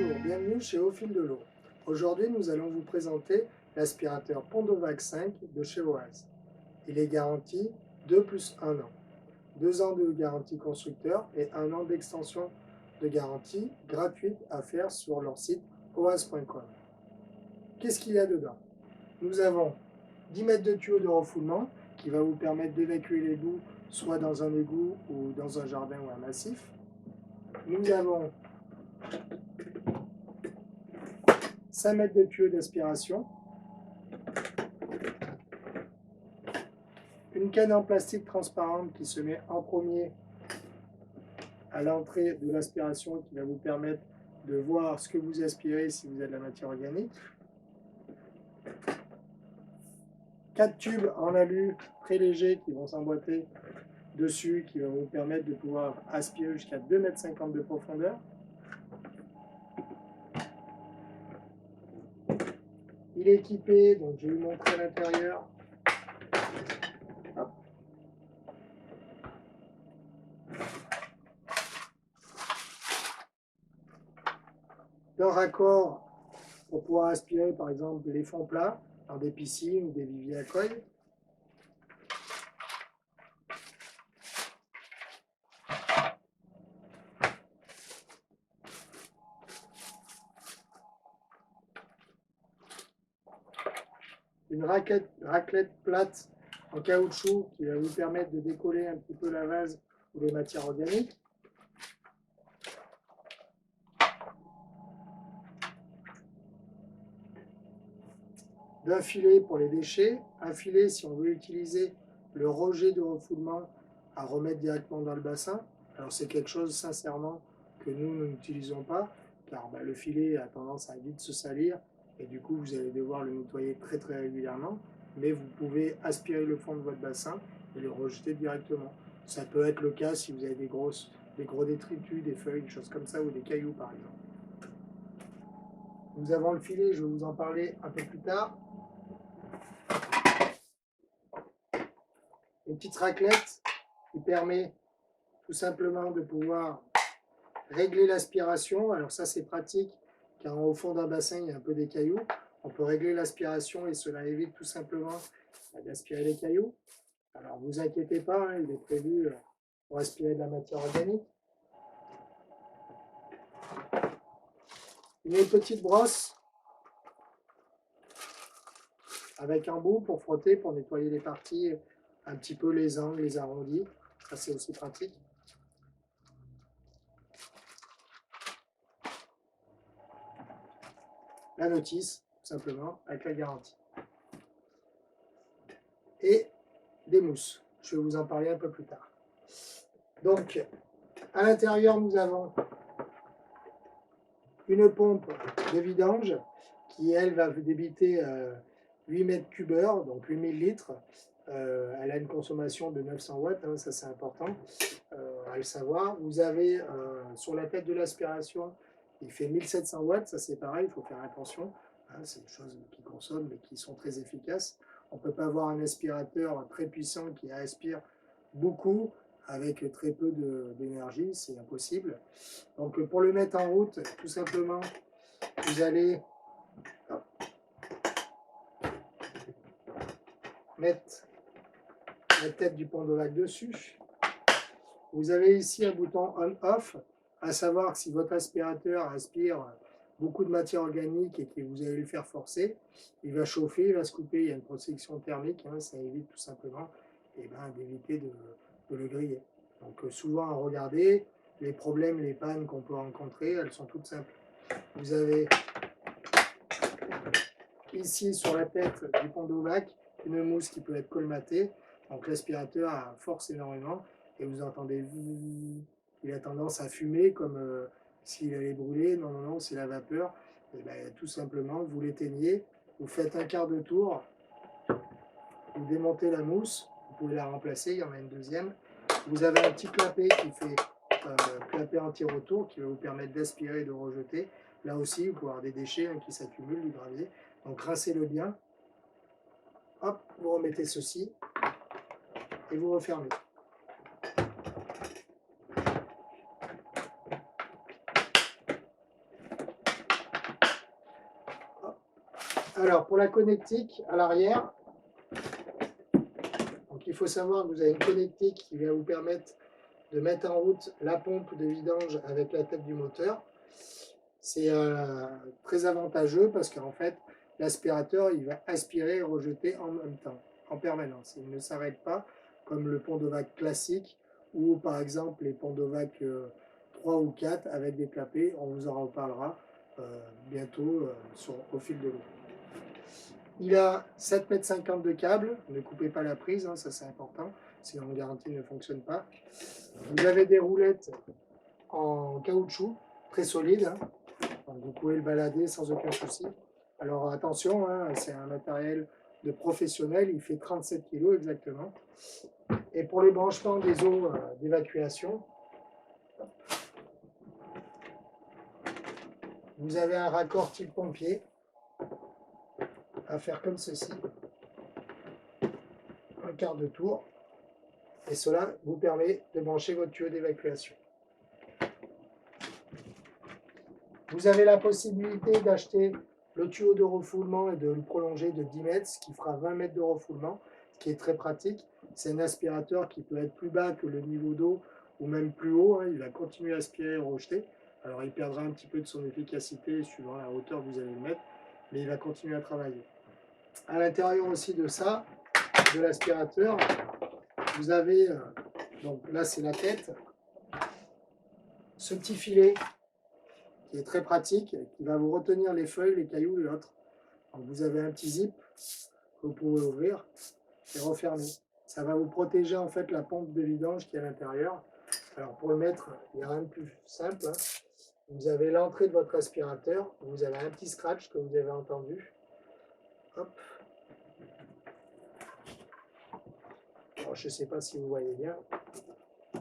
Bonjour, bienvenue chez Au Fil de l'eau. Aujourd'hui, nous allons vous présenter l'aspirateur Pondovac 5 de chez Oaz. Il est garanti 2 plus 1 an. 2 ans de garantie constructeur et 1 an d'extension de garantie gratuite à faire sur leur site oaz.com. Qu'est-ce qu'il y a dedans? Nous avons 10 mètres de tuyau de refoulement qui va vous permettre d'évacuer les boues soit dans un égout ou dans un jardin ou un massif. Nous avons 5 mètres de tuyau d'aspiration, une canne en plastique transparente qui se met en premier à l'entrée de l'aspiration qui va vous permettre de voir ce que vous aspirez si vous avez de la matière organique. 4 tubes en alu très légers qui vont s'emboîter dessus, qui vont vous permettre de pouvoir aspirer jusqu'à 2,50 m de profondeur. Il est équipé, donc je vais vous montrer à l'intérieur. D'un raccord pour pouvoir aspirer par exemple les fonds plats dans des piscines ou des viviers à coille. Une raclette plate en caoutchouc qui va vous permettre de décoller un petit peu la vase ou les matières organiques. D'un filet pour les déchets, un filet si on veut utiliser le rejet de refoulement à remettre directement dans le bassin. Alors c'est quelque chose sincèrement que nous n'utilisons pas car le filet a tendance à vite se salir et du coup vous allez devoir le nettoyer très régulièrement, mais vous pouvez aspirer le fond de votre bassin et le rejeter directement. Ça peut être le cas si vous avez des gros détritus, des feuilles, des choses comme ça ou des cailloux par exemple. Nous avons le filet, je vais vous en parler un peu plus tard. Une petite raclette qui permet tout simplement de pouvoir régler l'aspiration. Alors ça c'est pratique car au fond d'un bassin il y a un peu des cailloux. On peut régler l'aspiration et cela évite tout simplement d'aspirer les cailloux. Alors vous inquiétez pas, il est prévu pour aspirer de la matière organique. Une petite brosse avec un bout pour frotter, pour nettoyer les parties, un petit peu les angles, les arrondis. Ça c'est aussi pratique. La notice, tout simplement, avec la garantie. Et des mousses. Je vais vous en parler un peu plus tard. Donc, à l'intérieur, nous avons une pompe de vidange qui, elle, va débiter 8 mètres cubeurs, donc 8000 litres. Elle a une consommation de 900 watts, hein, ça c'est important à le savoir. Vous avez sur la tête de l'aspiration, il fait 1700 watts, ça c'est pareil, il faut faire attention. Hein, c'est des choses qui consomment mais qui sont très efficaces. On ne peut pas avoir un aspirateur très puissant qui aspire beaucoup avec très peu d'énergie, c'est impossible. Donc pour le mettre en route, tout simplement, vous allez mettre la tête du Pondovac dessus. Vous avez ici un bouton on-off, à savoir que si votre aspirateur aspire beaucoup de matière organique et que vous allez le faire forcer, il va chauffer, il va se couper, il y a une protection thermique, hein, ça évite tout simplement d'éviter de le griller. Donc souvent à regarder, les problèmes, les pannes qu'on peut rencontrer, elles sont toutes simples. Vous avez ici sur la tête du Pondovac une mousse qui peut être colmatée, donc l'aspirateur force énormément et vous entendez, il a tendance à fumer comme s'il allait brûler. Non, c'est la vapeur. Et tout simplement, vous l'éteignez, vous faites un quart de tour, vous démontez la mousse, vous pouvez la remplacer, il y en a une deuxième. Vous avez un petit clapet qui fait clapet anti-retour qui va vous permettre d'aspirer et de rejeter. Là aussi, vous pouvez avoir des déchets qui s'accumulent, du gravier. Donc rincez-le bien. Hop, vous remettez ceci et vous refermez. Alors, pour la connectique à l'arrière, donc il faut savoir que vous avez une connectique qui va vous permettre de mettre en route la pompe de vidange avec la tête du moteur. C'est très avantageux parce qu'en fait, l'aspirateur, il va aspirer et rejeter en même temps, en permanence. Il ne s'arrête pas comme le pont de vague classique ou par exemple les ponts de vague 3 ou 4 avec des clapets. On vous en reparlera bientôt au fil de l'eau. Il a 7,50 m de câble, ne coupez pas la prise, hein, ça c'est important, sinon la garantie ne fonctionne pas. Vous avez des roulettes en caoutchouc, très solides, hein. Donc vous pouvez le balader sans aucun souci. Alors attention, hein, c'est un matériel de professionnel, il fait 37 kg exactement. Et pour les branchements des eaux d'évacuation, vous avez un raccord type pompier à faire comme ceci, un quart de tour, et cela vous permet de brancher votre tuyau d'évacuation. Vous avez la possibilité d'acheter le tuyau de refoulement et de le prolonger de 10 mètres, ce qui fera 20 mètres de refoulement, ce qui est très pratique. C'est un aspirateur qui peut être plus bas que le niveau d'eau ou même plus haut, hein. Il va continuer à aspirer et rejeter. Alors il perdra un petit peu de son efficacité suivant la hauteur que vous allez le mettre, mais il va continuer à travailler. À l'intérieur aussi de ça, de l'aspirateur, vous avez, donc là c'est la tête, ce petit filet qui est très pratique, qui va vous retenir les feuilles, les cailloux et autres. Donc vous avez un petit zip que vous pouvez ouvrir et refermer. Ça va vous protéger en fait la pompe de vidange qui est à l'intérieur. Alors pour le mettre, il n'y a rien de plus simple, hein. Vous avez l'entrée de votre aspirateur, vous avez un petit scratch que vous avez entendu. Hop. Alors, je ne sais pas si vous voyez bien.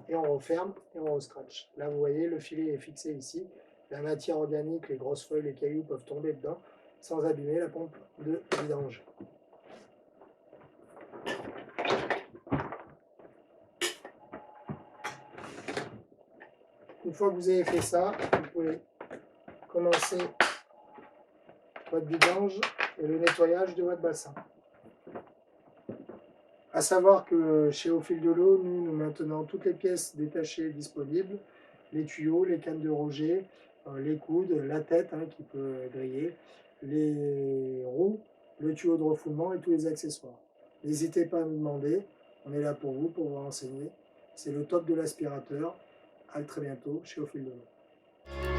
Et on referme et on re-scratch. Là vous voyez, le filet est fixé ici. La matière organique, les grosses feuilles, les cailloux peuvent tomber dedans sans abîmer la pompe de vidange. Une fois que vous avez fait ça, vous pouvez commencer votre vidange et le nettoyage de votre bassin. À savoir que chez Au Fil de l'eau, nous maintenons toutes les pièces détachées disponibles, les tuyaux, les cannes de Roger, les coudes, la tête hein, qui peut griller, les roues, le tuyau de refoulement et tous les accessoires. N'hésitez pas à nous demander, on est là pour vous renseigner. C'est le top de l'aspirateur. À très bientôt chez Au Fil de l'eau.